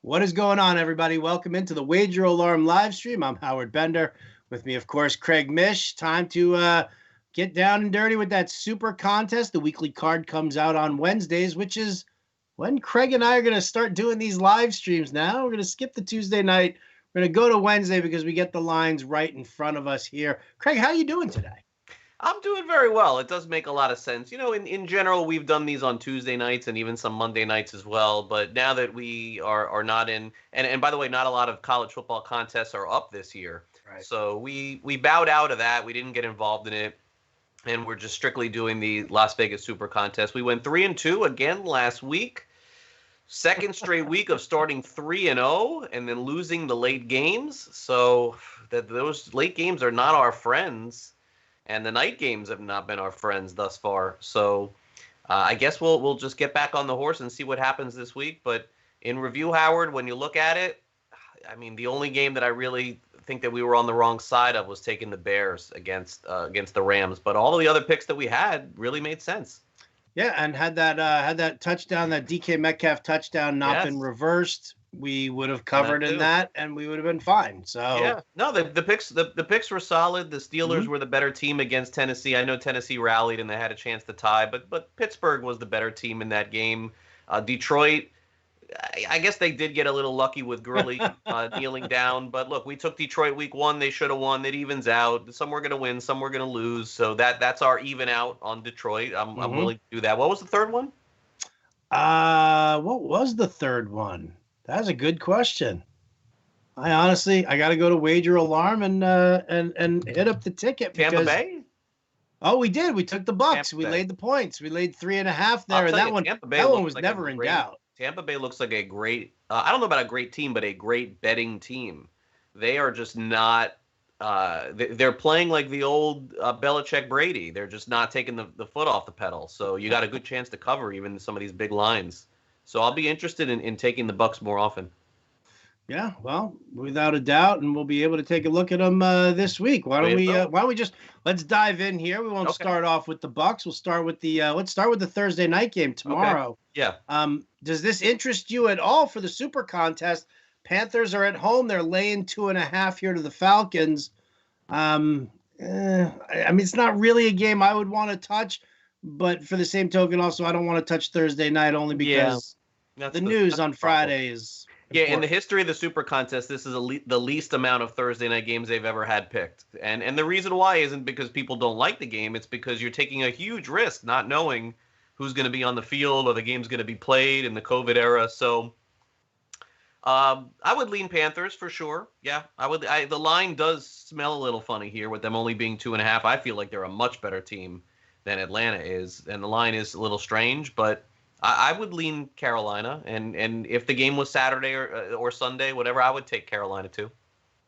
What is going on, everybody? Welcome into the Wager Alarm live stream. I'm Howard Bender. With me, of course, Craig Mish. Time to get down and dirty with that super contest. The weekly card comes out on Wednesdays, which is when Craig and I are going to start doing these live streams now. We're going to skip the Tuesday night. We're going to go to Wednesday because we get the lines right in front of us here. Craig, how are you doing today? I'm doing very well. It does make a lot of sense. You know, in general, we've done these on Tuesday nights and even some Monday nights as well. But now that we are not in, and by the way, not a lot of college football contests are up this year. Right. So we bowed out of that. We didn't get involved in it. And we're just strictly doing the Las Vegas Super Contest. We went 3-2 again last week. Second straight week of starting 3-0 and then losing the late games. So those late games are not our friends. And the night games have not been our friends thus far. So I guess we'll just get back on the horse and see what happens this week. But in review, Howard, when you look at it, I mean, the only game that I really think that we were on the wrong side of was taking the Bears against the Rams. But all of the other picks that we had really made sense. Yeah, and had that touchdown, that DK Metcalf touchdown not been reversed, we would have covered in that, and we would have been fine. So yeah, no, the picks were solid. The Steelers were the better team against Tennessee. I know Tennessee rallied and they had a chance to tie, but Pittsburgh was the better team in that game. Detroit, I guess they did get a little lucky with Gurley kneeling down. But look, we took Detroit week 1. They should have won. It evens out. Some we're going to win, some we're going to lose. So that's our even out on Detroit. I'm willing to do that. What was the third one? What was the third one? That's a good question. I got to go to Wager Alarm and hit up the ticket. Tampa Bay? Oh, we did. We took the Bucks. We laid the points. We laid 3.5 there, and that one was never in doubt. Tampa Bay looks like a great I don't know about a great team, but a great betting team. They are just not they're playing like the old Belichick Brady. They're just not taking the foot off the pedal. So you got a good chance to cover even some of these big lines. So I'll be interested in taking the Bucks more often. Yeah, well, without a doubt, and we'll be able to take a look at them this week. Why don't we just let's dive in here? We won't start off with the Bucks. We'll start with the let's start with the Thursday night game tomorrow. Okay. Yeah. Does this interest you at all for the Super Contest? Panthers are at home. They're laying 2.5 here to the Falcons. I mean, it's not really a game I would want to touch, but for the same token, also I don't want to touch Thursday night only because the news on Friday is. Yeah, in the history of the Super Contest, this is the least amount of Thursday night games they've ever had picked. And the reason why isn't because people don't like the game. It's because you're taking a huge risk not knowing who's going to be on the field or the game's going to be played in the COVID era. So I would lean Panthers for sure. Yeah, I would. The line does smell a little funny here with them only being 2.5. I feel like they're a much better team than Atlanta is. And the line is a little strange, but I would lean Carolina, and if the game was Saturday or Sunday, whatever, I would take Carolina too.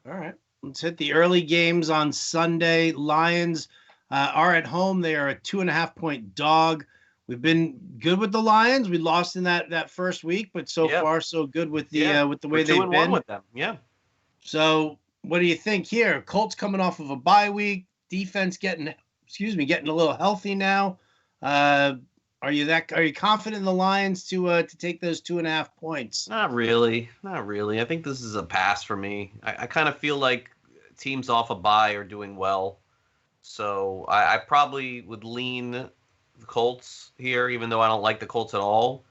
All right. Let's hit the early games on Sunday. Lions are at home. They are a 2.5-point dog. We've been good with the Lions. We lost in that first week, but so far so good with the way they've been. 2-1 with them. Yeah. So what do you think here? Colts coming off of a bye week. Defense getting a little healthy now. Are you confident in the Lions to take those 2.5 points? Not really. I think this is a pass for me. I kind of feel like teams off a bye are doing well. So I probably would lean the Colts here, even though I don't like the Colts at all.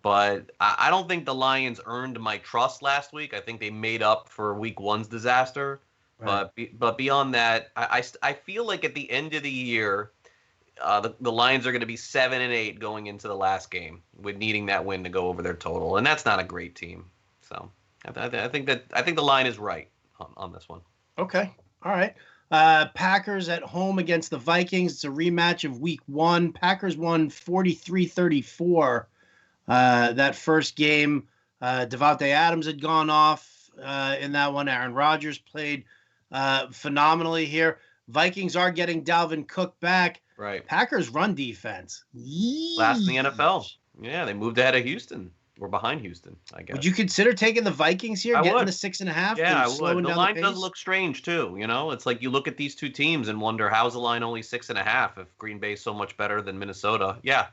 But I don't think the Lions earned my trust last week. I think they made up for week 1's disaster. Right. But beyond that, I feel like at the end of the year, the Lions are going to be 7-8 going into the last game, with needing that win to go over their total, and that's not a great team. So I think the line is right on this one. Okay, all right. Packers at home against the Vikings. It's a rematch of Week 1. Packers won 43-34 that first game. Devontae Adams had gone off in that one. Aaron Rodgers played phenomenally here. Vikings are getting Dalvin Cook back. Right. Packers run defense. Last in the NFL. Yeah, they moved ahead of Houston. We're behind Houston, I guess. Would you consider taking the Vikings here, getting the 6.5? Yeah, I would. The line does look strange too. You know, it's like you look at these two teams and wonder, how's the line only 6.5 if Green Bay is so much better than Minnesota? Yeah,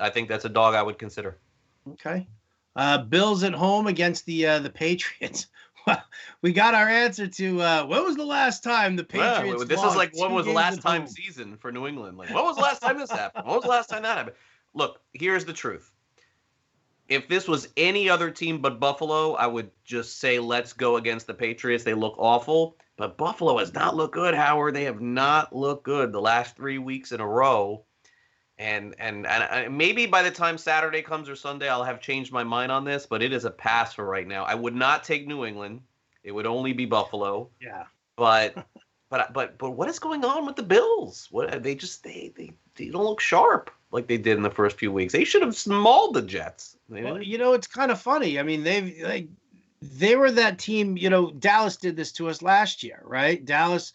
I think that's a dog I would consider. Okay. Bills at home against the Patriots. Well, we got our answer to when was the last time the Patriots This is lost like when two was the games last at time home? season for New England? Like, when was the last time this happened? When was the last time that happened? Look, here's the truth. If this was any other team but Buffalo, I would just say let's go against the Patriots. They look awful, but Buffalo has not looked good, Howard. They have not looked good the last 3 weeks in a row. And maybe by the time Saturday comes or Sunday, I'll have changed my mind on this, but it is a pass for right now. I would not take New England. It would only be Buffalo. Yeah. But what is going on with the Bills? What they don't look sharp like they did in the first few weeks. They should have mauled the Jets. Well, it's kind of funny. I mean, they were that team. Dallas did this to us last year, right? Dallas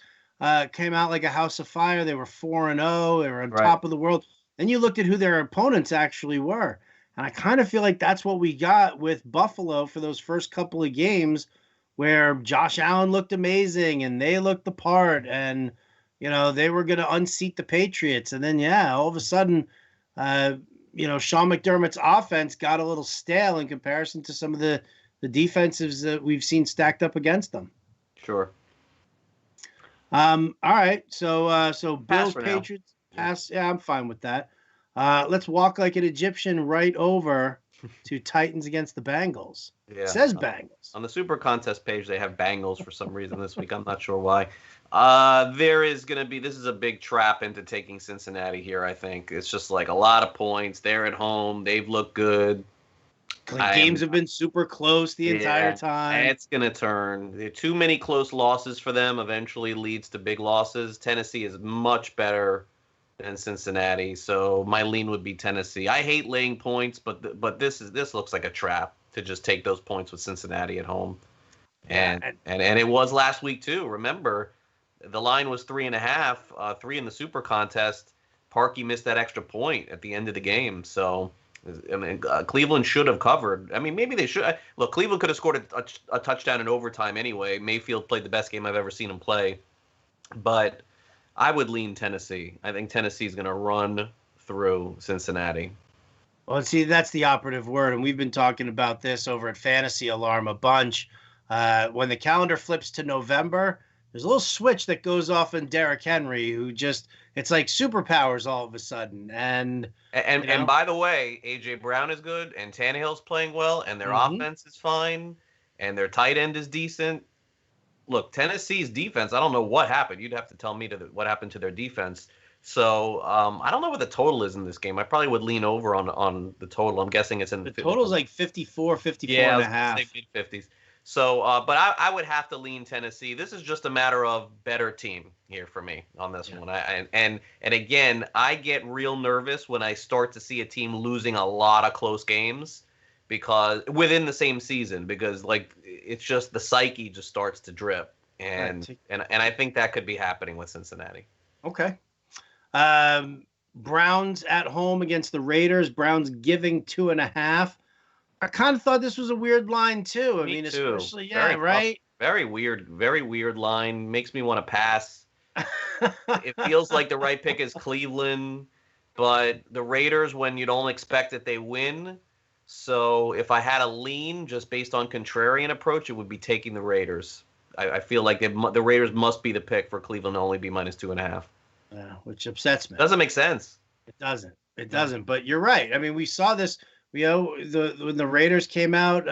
came out like a house of fire. They were 4-0. They were on top of the world. Then you looked at who their opponents actually were, and I kind of feel like that's what we got with Buffalo for those first couple of games, where Josh Allen looked amazing and they looked the part, and they were going to unseat the Patriots, and then all of a sudden, Sean McDermott's offense got a little stale in comparison to some of the defensives that we've seen stacked up against them. Sure. All right. So Bills, Patriots, now. pass. Yeah, I'm fine with that. Let's walk like an Egyptian right over to Titans against the Bengals. Yeah. It says Bengals. On the Super Contest page, they have Bengals for some reason this week. I'm not sure why. This is a big trap into taking Cincinnati here, I think. It's just like a lot of points. They're at home. They've looked good. Games have been super close the entire time. It's going to turn. Too many close losses for them eventually leads to big losses. Tennessee is much better than Cincinnati, so my lean would be Tennessee. I hate laying points, but this looks like a trap to just take those points with Cincinnati at home. And it was last week too. Remember, the line was 3.5, 3 in the Super Contest. Parkey missed that extra point at the end of the game, so Cleveland should have covered. I mean, maybe they should. Look, Cleveland could have scored a touchdown in overtime anyway. Mayfield played the best game I've ever seen him play, but I would lean Tennessee. I think Tennessee's going to run through Cincinnati. Well, see, that's the operative word, and we've been talking about this over at Fantasy Alarm a bunch. When the calendar flips to November, there's a little switch that goes off in Derrick Henry, who it's like superpowers all of a sudden. And by the way, A.J. Brown is good, and Tannehill's playing well, and their offense is fine, and their tight end is decent. Look, Tennessee's defense, I don't know what happened. You'd have to tell me what happened to their defense. So I don't know what the total is in this game. I probably would lean over on the total. I'm guessing it's in the total's like 54 and a half. Mid-50s. So, but I would have to lean Tennessee. This is just a matter of better team here for me on this one. And again, I get real nervous when I start to see a team losing a lot of close games because within the same season, because like it's just the psyche just starts to drip, and I think that could be happening with Cincinnati. Okay. Browns at home against the Raiders. Browns giving 2.5. I kind of thought this was a weird line too. Me too. Especially right? Very weird line. Makes me want to pass. It feels like the right pick is Cleveland, but the Raiders, when you don't expect that they win. So if I had a lean just based on contrarian approach, it would be taking the Raiders. I feel like the Raiders must be the pick for Cleveland to only be -2.5. Yeah, which upsets me. Doesn't make sense. It doesn't. But you're right. I mean, we saw this. When the Raiders came out.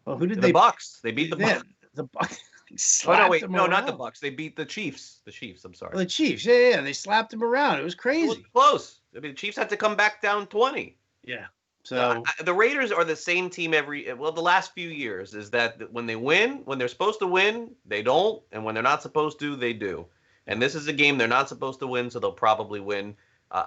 Who did they? The Bucks. They beat the Bucks. The Bucks. Not the Bucks. They beat the Chiefs. The Chiefs. I'm sorry. The Chiefs. Yeah. They slapped them around. It was crazy. It was close. I mean, the Chiefs had to come back down 20. Yeah. So the Raiders are the same team the last few years is that when they win, when they're supposed to win, they don't, and when they're not supposed to, they do. And this is a game they're not supposed to win, so they'll probably win.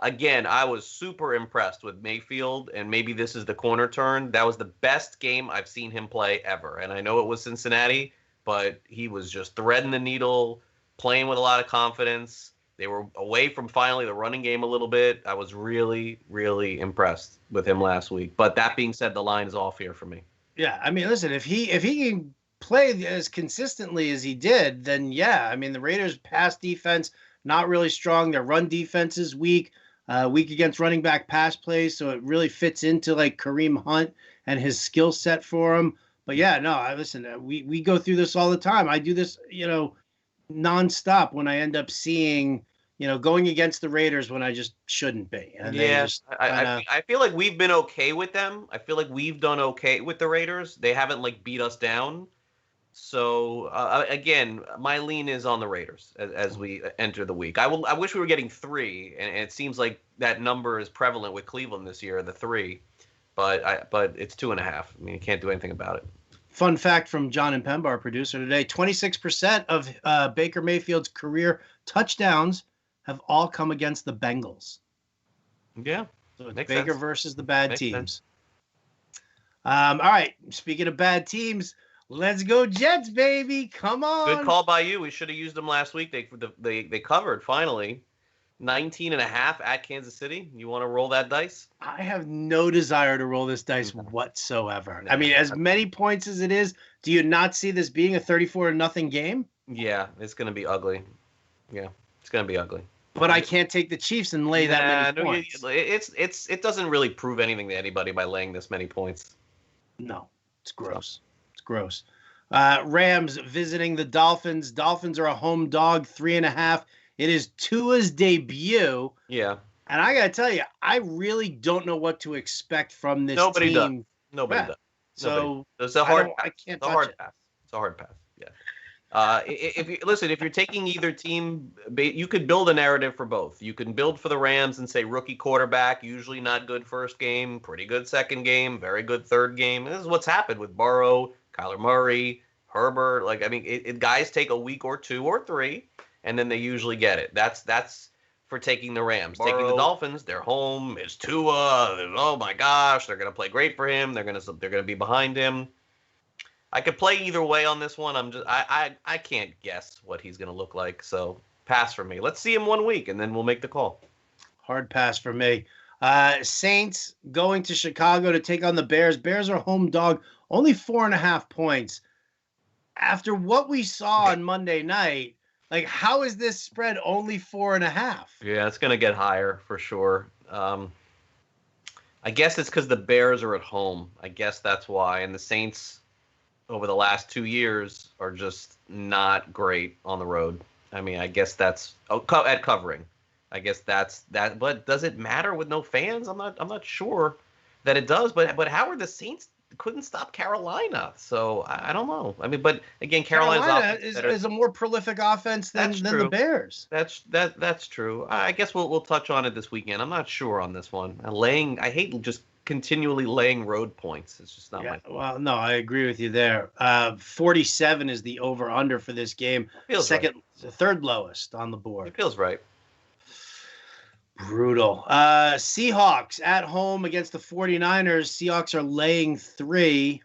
Again, I was super impressed with Mayfield, and maybe this is the corner turn. That was the best game I've seen him play ever. And I know it was Cincinnati, but he was just threading the needle, playing with a lot of confidence. They were away from finally the running game a little bit. I was really, really impressed with him last week. But that being said, the line is off here for me. Yeah, I mean, listen, if he can play as consistently as he did, then yeah, I mean, the Raiders' pass defense not really strong. Their run defense is weak against running back pass plays, so it really fits into like Kareem Hunt and his skill set for him. But yeah, no, listen, we go through this all the time. I do this, nonstop when I end up seeing, going against the Raiders when I just shouldn't be. And they Yeah, just kind of, I feel like we've been okay with them. I feel like we've done okay with the Raiders. They haven't like beat us down. So again, my lean is on the Raiders as we enter the week. I wish we were getting 3, and it seems like that number is prevalent with Cleveland this year, the 3. But it's 2.5. I mean, you can't do anything about it. Fun fact from John and Pemba, our producer today: 26% of Baker Mayfield's career touchdowns have all come against the Bengals. Yeah, so it's makes Baker sense. versus the bad Makes teams. sense. All right, speaking of bad teams, let's go Jets, baby! Come on. Good call by you. We should have used them last week. They covered finally. 19.5 at Kansas City. You want to roll that dice? I have no desire to roll this dice whatsoever. I mean, as many points as it is, do you not see this being a 34-0 game? Yeah, it's going to be ugly. Yeah, it's going to be ugly. But I can't take the Chiefs and lay that many points. It doesn't really prove anything to anybody by laying this many points. No, it's gross. It's gross. Rams visiting the Dolphins. Dolphins are a home dog, 3.5. It is Tua's debut. Yeah. And I got to tell you, I really don't know what to expect from this Nobody team. Nobody does. So it's a hard I can't it's a hard pass. It's a hard pass. Yeah. If you're taking either team, you could build a narrative for both. You can build for the Rams and say rookie quarterback, usually not good first game, pretty good second game, very good third game. This is what's happened with Burrow, Kyler Murray, Herbert. Like, I mean, guys take a week or 2 or 3, and then they usually get it. That's for taking the Rams. Burrow. Taking the Dolphins, they're home. It's Tua. Oh my gosh, they're gonna play great for him. They're gonna be behind him. I could play either way on this one. I can't guess what he's gonna look like. So pass for me. Let's see him 1 week, and then we'll make the call. Hard pass for me. Saints going to Chicago to take on the Bears. Bears are home dog, only 4.5 points. After what we saw on Monday night, like, how is this spread only 4.5? Yeah, it's gonna get higher for sure. I guess it's because the Bears are at home. I guess that's why. And the Saints, over the last 2 years, are just not great on the road. I mean, I guess that's at covering. I guess that's that. But does it matter with no fans? I'm not sure that it does. But how are the Saints couldn't stop Carolina? So I don't know. I mean, but again, Carolina is a more prolific offense than the Bears. That's true. I guess we'll touch on it this weekend. I'm not sure on this one. I hate just continually laying road points. It's just not my thing. Well, no, I agree with you there. 47 is the over-under for this game. Feels right. Third lowest on the board. It feels right. Brutal. Seahawks at home against the 49ers. Seahawks are laying 3.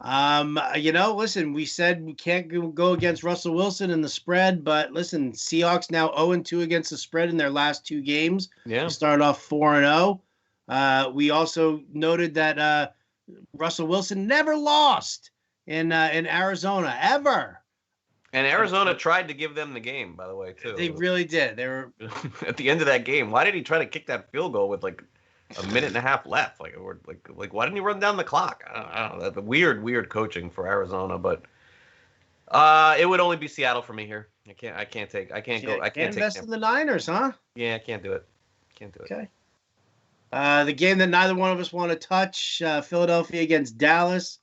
Listen, we said we can't go against Russell Wilson in the spread, but listen, Seahawks now 0-2 against the spread in their last 2 games. Yeah. They started off 4-0. We also noted that Russell Wilson never lost in Arizona ever. And Arizona tried to give them the game, by the way, too. They really did. They were at the end of that game. Why did he try to kick that field goal with like a minute and a half left? Like why didn't he run down the clock? I don't know. That's weird coaching for Arizona, but it would only be Seattle for me here. I can't take invest in the Niners, huh? Yeah, I can't do it. Okay. The game that neither one of us want to touch, Philadelphia against Dallas.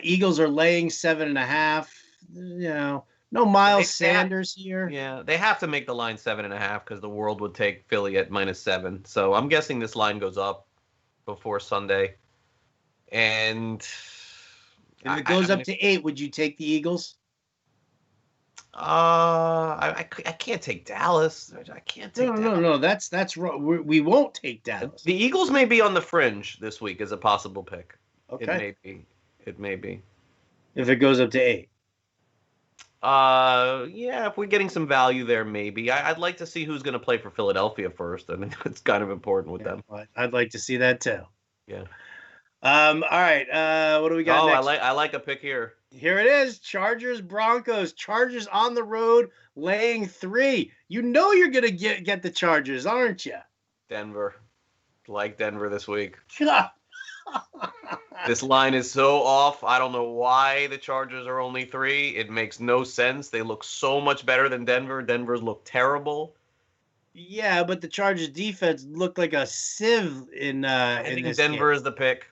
Eagles are laying 7.5. No Miles Sanders here. Yeah, they have to make the line 7.5 because the world would take Philly at -7. So I'm guessing this line goes up before Sunday. And if it goes up to 8, would you take the Eagles? I can't take Dallas. I can't take Dallas. No. That's wrong. We won't take Dallas. The Eagles may be on the fringe this week as a possible pick. Okay. It may be. If it goes up to 8. Yeah, if we're getting some value there, maybe. I'd like to see who's going to play for Philadelphia first. I mean, it's kind of important with them. I'd like to see that too. Yeah. All right. What do we got next? I like a pick here. Here it is. Chargers, Broncos. Chargers on the road, laying 3. You know you're going to get the Chargers, aren't you? Denver. Like Denver this week. This line is so off. I don't know why the Chargers are only 3. It makes no sense. They look so much better than Denver. Denver's look terrible. Yeah, but the Chargers defense looked like a sieve in I in think this Denver game. is the pick.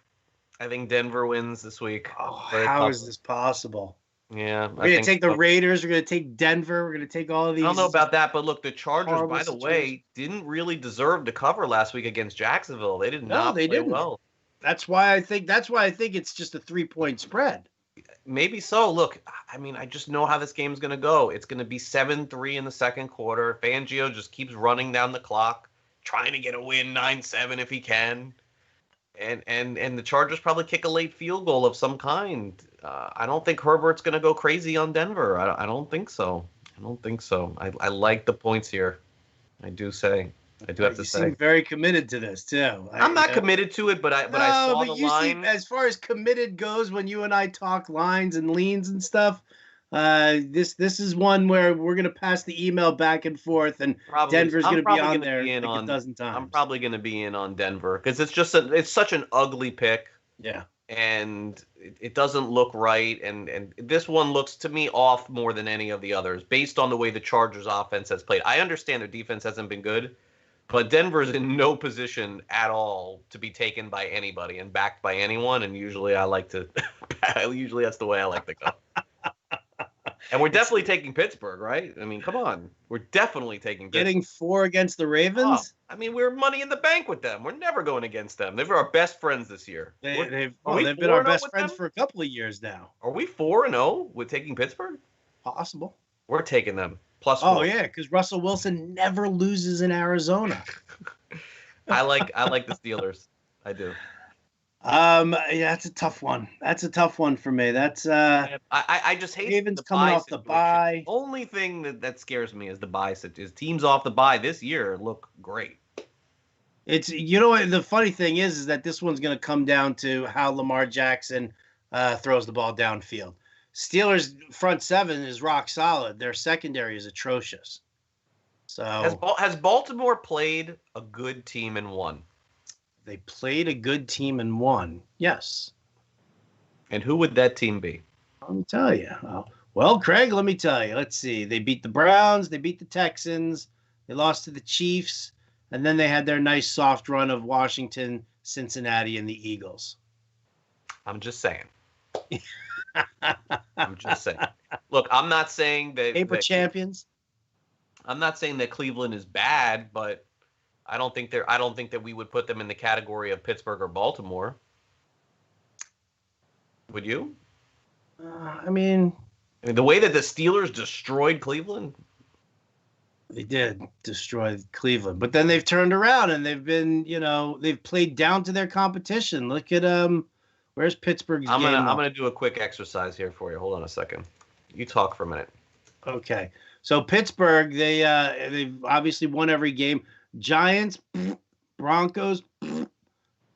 I think Denver wins this week. Oh, Very how is comfortably. this possible? Yeah, We're I gonna think take the so. Raiders. We're gonna take Denver. We're gonna take all of I don't know these about that, but look, the Chargers, horrible by the situations. way, didn't really deserve to cover last week against Jacksonville. They did No, not they play didn't. well. That's why I think it's just a 3-point spread. Maybe so. Look, I mean, I just know how this game's going to go. It's going to be 7-3 in the second quarter. Fangio just keeps running down the clock, trying to get a win 9-7 if he can. And the Chargers probably kick a late field goal of some kind. I don't think Herbert's going to go crazy on Denver. I don't think so. I don't think so. I like the points here. I do say. I do have to You say. seem very committed to this too. I'm not committed to it, but I No, saw but the you line. seem, as far as committed goes, when you and I talk lines and leans and stuff. This is one where we're gonna pass the email back and forth, and Denver's I'm gonna be probably on going to there be in like a on. dozen I'm times. probably going to be in on Denver because it's such an ugly pick, Yeah. and it doesn't look right, and this one looks to me off more than any of the others based on the way the Chargers offense has played. I understand their defense hasn't been good, but Denver's in no position at all to be taken by anybody and backed by anyone, and usually I like to. Usually that's the way I like to go. And we're definitely taking Pittsburgh, right? I mean, come on. We're definitely taking Pittsburgh. Getting 4 against the Oh, Ravens. I mean, we're money in the bank with them. We're never going against them. They were our best friends this year. They've Are we been our 4-0 best with friends them? for a couple of years now. Are we 4-0 with taking Pittsburgh? Possible. We're taking them. +4. Oh yeah, because Russell Wilson never loses in Arizona. I like the Steelers. I do. Yeah, that's a tough one. That's a tough one for me. That's I just hate Ravens the coming bye off the situation. bye. Only thing that scares me is the bye situation. Teams off the bye this year look great. It's what the funny thing is that this one's going to come down to how Lamar Jackson throws the ball downfield. Steelers front seven is rock solid. Their secondary is atrocious. So Has Baltimore played a good team and won? they played a good team and won. Yes. And who would that team be? Let me tell you. Well, Craig, let me tell you. Let's see. They beat the Browns. They beat the Texans. They lost to the Chiefs. And then they had their nice soft run of Washington, Cincinnati, and the Eagles. I'm just saying. I'm just saying. Look, I'm not saying that Paper champions. I'm not saying that Cleveland is bad, but I don't think that we would put them in the category of Pittsburgh or Baltimore. Would you? I mean, the way that the Steelers destroyed Cleveland. They did destroy Cleveland, but then they've turned around and they've been, they've played down to their competition. Look at where's Pittsburgh's game? I'm gonna do a quick exercise here for you. Hold on a second. You talk for a minute. Okay, so Pittsburgh, they've obviously won every game. Giants, Broncos,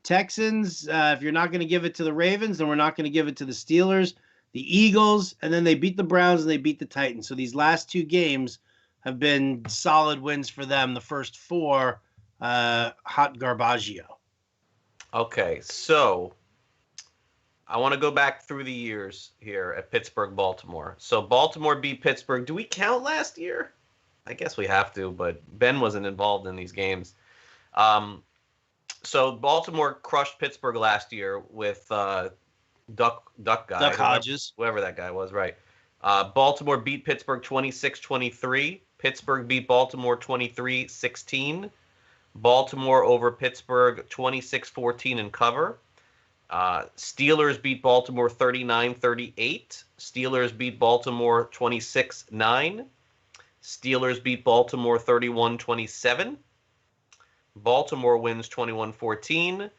Texans. If you're not going to give it to the Ravens, then we're not going to give it to the Steelers. The Eagles, and then they beat the Browns and they beat the Titans. So these last 2 games have been solid wins for them. The first 4, hot garbaggio. Okay, so I want to go back through the years here at Pittsburgh, Baltimore. So Baltimore beat Pittsburgh. Do we count last year? I guess we have to, but Ben wasn't involved in these games. So Baltimore crushed Pittsburgh last year with Duck Hodges. Whoever that guy was, right. Baltimore beat Pittsburgh 26-23. Pittsburgh beat Baltimore 23-16. Baltimore over Pittsburgh 26-14 in cover. Steelers beat Baltimore 39-38. Steelers beat Baltimore 26-9. Steelers beat Baltimore 31-27. Baltimore wins 21-14.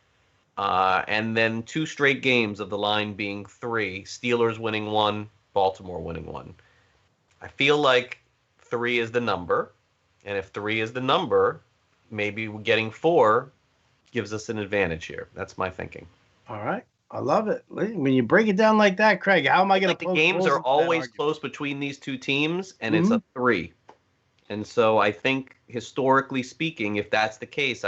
And then 2 straight games of the line being 3. Steelers winning 1, Baltimore winning 1. I feel like 3 is the number. And if 3 is the number, maybe getting 4 gives us an advantage here. That's my thinking. All right. I love it. When you break it down like that, Craig, how am I going to the games are always close between these 2 teams, and it's a 3. And so I think, historically speaking, if that's the case,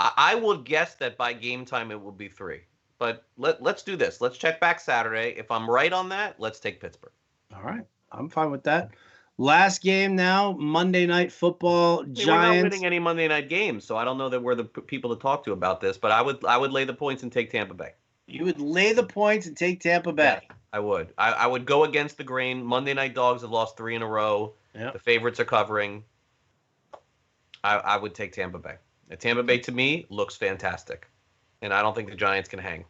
I would guess that by game time it will be 3. But let's do this. Let's check back Saturday. If I'm right on that, let's take Pittsburgh. All right. I'm fine with that. Last game now, Monday Night Football, Hey, we're not Giants. winning any Monday night games, so I don't know that we're the people to talk to about this. But I would lay the points and take Tampa Bay. You would lay the points and take Tampa Bay. Yeah, I would. I would go against the grain. Monday Night Dogs have lost 3 in a row. Yep. The favorites are covering. I would take Tampa Bay. Tampa Bay, to me, looks fantastic. And I don't think the Giants can hang.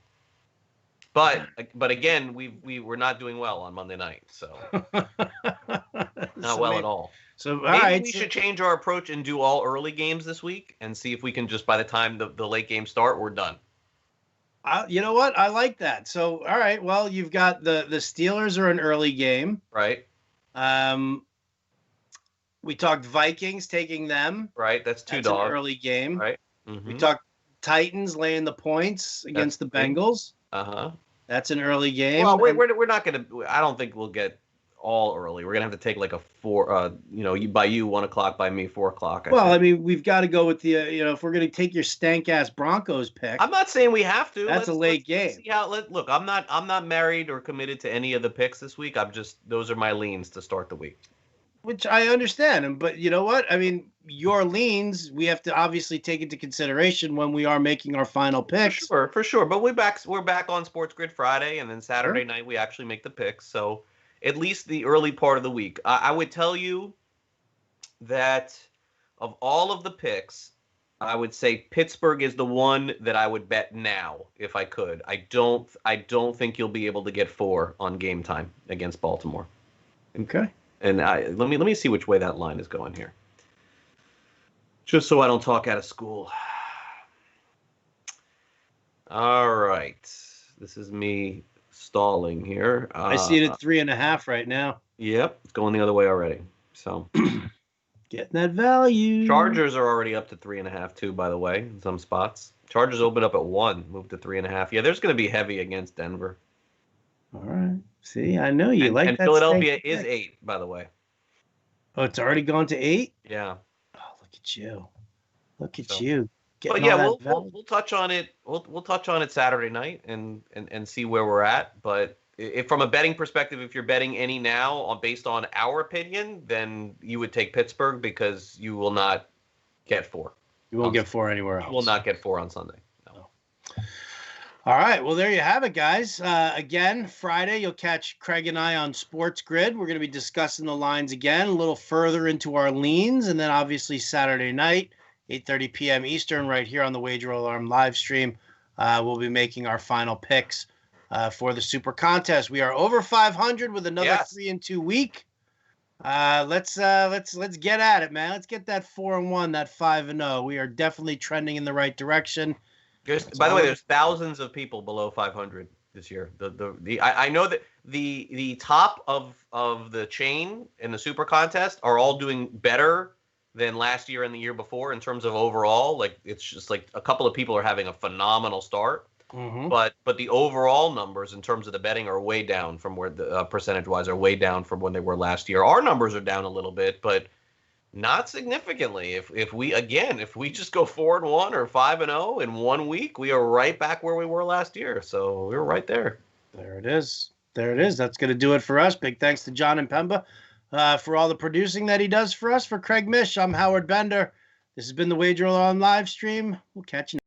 But again, we're not doing well on Monday night, so not well at all. So maybe we should change our approach and do all early games this week and see if we can just, by the time the late games start, we're done. You know what? I like that. So, all right. Well, you've got the Steelers are an early game. Right. We talked Vikings taking them. Right. That's $2. An early game. Right. Mm-hmm. We talked Titans laying the points against the Bengals. Uh-huh. That's an early game. Well, we're not going to – I don't think we'll get all early. We're going to have to take like a 4 by you 1 o'clock, by me 4 o'clock. I mean, we've got to go with the if we're going to take your stank-ass Broncos pick. I'm not saying we have to. That's a late game. See how, look, I'm not married or committed to any of the picks this week. Those are my leans to start the week. Which I understand, but you know what? I mean, your leans we have to obviously take into consideration when we are making our final picks. For sure. But we're back on Sports Grid Friday, and then Saturday night we actually make the picks. So at least the early part of the week, I would tell you that of all of the picks, I would say Pittsburgh is the one that I would bet now if I could. I don't think you'll be able to get 4 on game time against Baltimore. Okay. And let me see which way that line is going here, just so I don't talk out of school. All right, this is me stalling here. I see it at 3.5 right now. Yep, it's going the other way already. So getting that value. Chargers are already up to 3.5 too, by the way, in some spots. Chargers open up at 1, moved to 3.5. Yeah, there's going to be heavy against Denver. All right. See, I know you like and that. And Philadelphia is 8, by the way. Oh, it's already gone to 8? Yeah. Oh, look at you. Look at you. But yeah, we'll touch on it. We'll touch on it Saturday night and see where we're at. But if from a betting perspective, if you're betting any now based on our opinion, then you would take Pittsburgh because you will not get 4. You won't get 4 anywhere else. You will not get 4 on Sunday. No. All right. Well, there you have it, guys. Again, Friday, you'll catch Craig and I on Sports Grid. We're going to be discussing the lines again, a little further into our leans. And then obviously Saturday night, 8:30 p.m. Eastern, right here on the Wager Alarm live stream, we'll be making our final picks for the Super Contest. We are over 500 with another 3-2 week. Let's get at it, man. Let's get that 4-1, that 5-0. We are definitely trending in the right direction. By the way, there's thousands of people below 500 this year. I know that the top of the chain in the Super Contest are all doing better than last year and the year before in terms of overall. Like it's just like a couple of people are having a phenomenal start, but the overall numbers in terms of the betting are way down from where the percentage-wise are way down from when they were last year. Our numbers are down a little bit, but not significantly. If we just go 4-1 or 5-0 in 1 week, we are right back where we were last year. So we're right there. There it is. That's going to do it for us. Big thanks to John and Pemba for all the producing that he does for us. For Craig Mish, I'm Howard Bender. This has been the Wager Alarm live stream. We'll catch you next.